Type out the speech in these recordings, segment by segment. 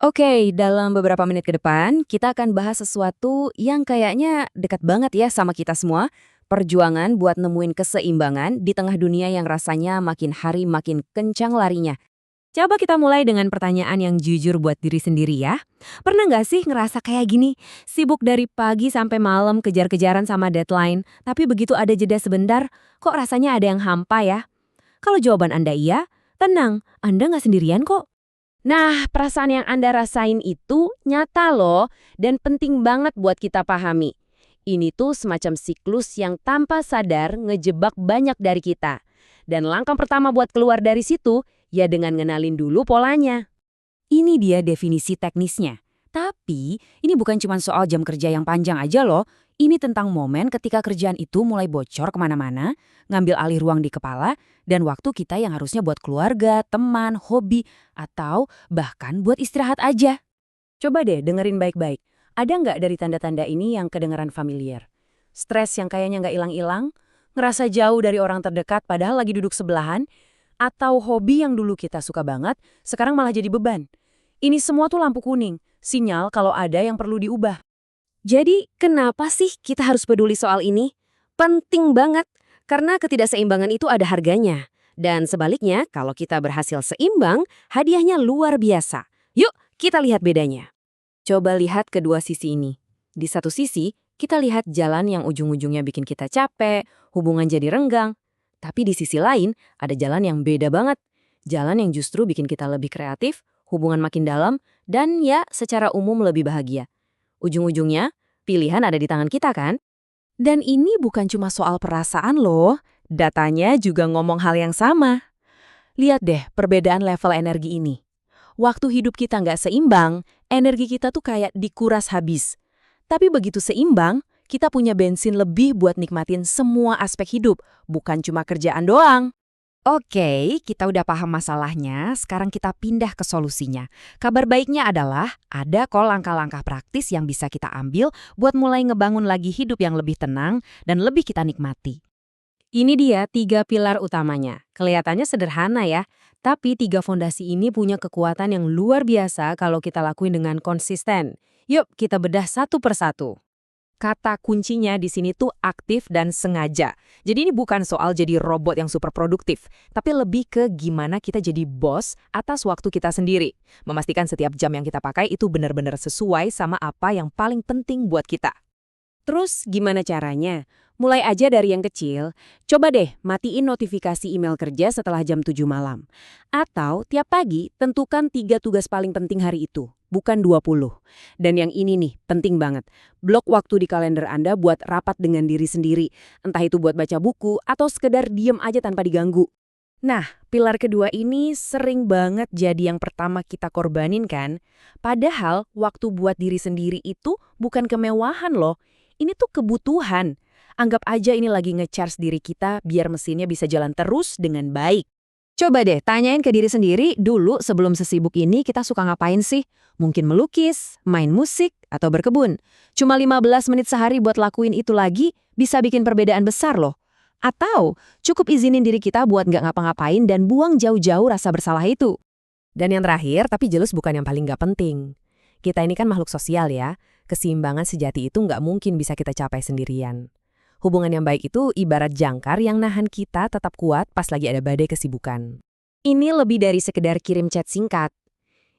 Oke, dalam beberapa menit ke depan, kita akan bahas sesuatu yang kayaknya dekat banget ya sama kita semua. Perjuangan buat nemuin keseimbangan di tengah dunia yang rasanya makin hari makin kencang larinya. Coba kita mulai dengan pertanyaan yang jujur buat diri sendiri ya. Pernah nggak sih ngerasa kayak gini? Sibuk dari pagi sampai malam kejar-kejaran sama deadline, tapi begitu ada jeda sebentar, kok rasanya ada yang hampa ya? Kalau jawaban Anda iya, tenang, Anda nggak sendirian kok. Nah, perasaan yang Anda rasain itu nyata loh dan penting banget buat kita pahami. Ini tuh semacam siklus yang tanpa sadar ngejebak banyak dari kita. Dan langkah pertama buat keluar dari situ, ya dengan ngenalin dulu polanya. Ini dia definisi teknisnya. Tapi, ini bukan cuma soal jam kerja yang panjang aja loh. Ini tentang momen ketika kerjaan itu mulai bocor kemana-mana, ngambil alih ruang di kepala, dan waktu kita yang harusnya buat keluarga, teman, hobi, atau bahkan buat istirahat aja. Coba deh dengerin baik-baik. Ada nggak dari tanda-tanda ini yang kedengeran familiar? Stres yang kayaknya nggak hilang-hilang? Ngerasa jauh dari orang terdekat padahal lagi duduk sebelahan? Atau hobi yang dulu kita suka banget, sekarang malah jadi beban? Ini semua tuh lampu kuning, sinyal kalau ada yang perlu diubah. Jadi, kenapa sih kita harus peduli soal ini? Penting banget, karena ketidakseimbangan itu ada harganya. Dan sebaliknya, kalau kita berhasil seimbang, hadiahnya luar biasa. Yuk, kita lihat bedanya. Coba lihat kedua sisi ini. Di satu sisi, kita lihat jalan yang ujung-ujungnya bikin kita capek, hubungan jadi renggang. Tapi di sisi lain, ada jalan yang beda banget. Jalan yang justru bikin kita lebih kreatif, hubungan makin dalam, dan ya secara umum lebih bahagia. Ujung-ujungnya, pilihan ada di tangan kita kan? Dan ini bukan cuma soal perasaan loh, datanya juga ngomong hal yang sama. Lihat deh perbedaan level energi ini. Waktu hidup kita nggak seimbang, energi kita tuh kayak dikuras habis. Tapi begitu seimbang, kita punya bensin lebih buat nikmatin semua aspek hidup, bukan cuma kerjaan doang. Oke, kita udah paham masalahnya, sekarang kita pindah ke solusinya. Kabar baiknya adalah ada kok langkah-langkah praktis yang bisa kita ambil buat mulai ngebangun lagi hidup yang lebih tenang dan lebih kita nikmati. Ini dia 3 pilar utamanya. Kelihatannya sederhana ya, tapi 3 fondasi ini punya kekuatan yang luar biasa kalau kita lakuin dengan konsisten. Yuk kita bedah satu persatu. Kata kuncinya di sini tuh aktif dan sengaja. Jadi ini bukan soal jadi robot yang super produktif, tapi lebih ke gimana kita jadi bos atas waktu kita sendiri. Memastikan setiap jam yang kita pakai itu benar-benar sesuai sama apa yang paling penting buat kita. Terus gimana caranya? Mulai aja dari yang kecil, coba deh matiin notifikasi email kerja setelah jam 7 malam. Atau tiap pagi tentukan 3 tugas paling penting hari itu, bukan 20. Dan yang ini nih, penting banget. Blok waktu di kalender Anda buat rapat dengan diri sendiri. Entah itu buat baca buku atau sekedar diem aja tanpa diganggu. Nah, pilar kedua ini sering banget jadi yang pertama kita korbanin kan? Padahal waktu buat diri sendiri itu bukan kemewahan loh. Ini tuh kebutuhan. Anggap aja ini lagi nge-charge diri kita biar mesinnya bisa jalan terus dengan baik. Coba deh tanyain ke diri sendiri dulu sebelum sesibuk ini kita suka ngapain sih? Mungkin melukis, main musik, atau berkebun. Cuma 15 menit sehari buat lakuin itu lagi bisa bikin perbedaan besar loh. Atau cukup izinin diri kita buat nggak ngapa-ngapain dan buang jauh-jauh rasa bersalah itu. Dan yang terakhir, tapi jelas bukan yang paling nggak penting. Kita ini kan makhluk sosial ya. Keseimbangan sejati itu nggak mungkin bisa kita capai sendirian. Hubungan yang baik itu ibarat jangkar yang nahan kita tetap kuat pas lagi ada badai kesibukan. Ini lebih dari sekedar kirim chat singkat.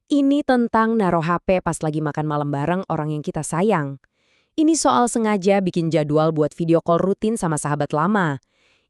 Ini tentang naruh HP pas lagi makan malam bareng orang yang kita sayang. Ini soal sengaja bikin jadwal buat video call rutin sama sahabat lama.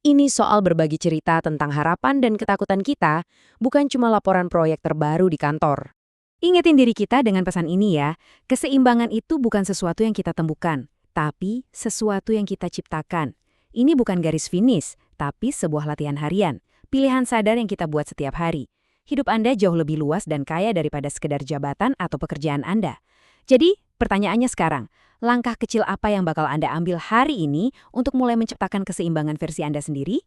Ini soal berbagi cerita tentang harapan dan ketakutan kita, bukan cuma laporan proyek terbaru di kantor. Ingetin diri kita dengan pesan ini ya, keseimbangan itu bukan sesuatu yang kita temukan, tapi sesuatu yang kita ciptakan. Ini bukan garis finish, tapi sebuah latihan harian, pilihan sadar yang kita buat setiap hari. Hidup Anda jauh lebih luas dan kaya daripada sekedar jabatan atau pekerjaan Anda. Jadi, pertanyaannya sekarang, langkah kecil apa yang bakal Anda ambil hari ini untuk mulai menciptakan keseimbangan versi Anda sendiri?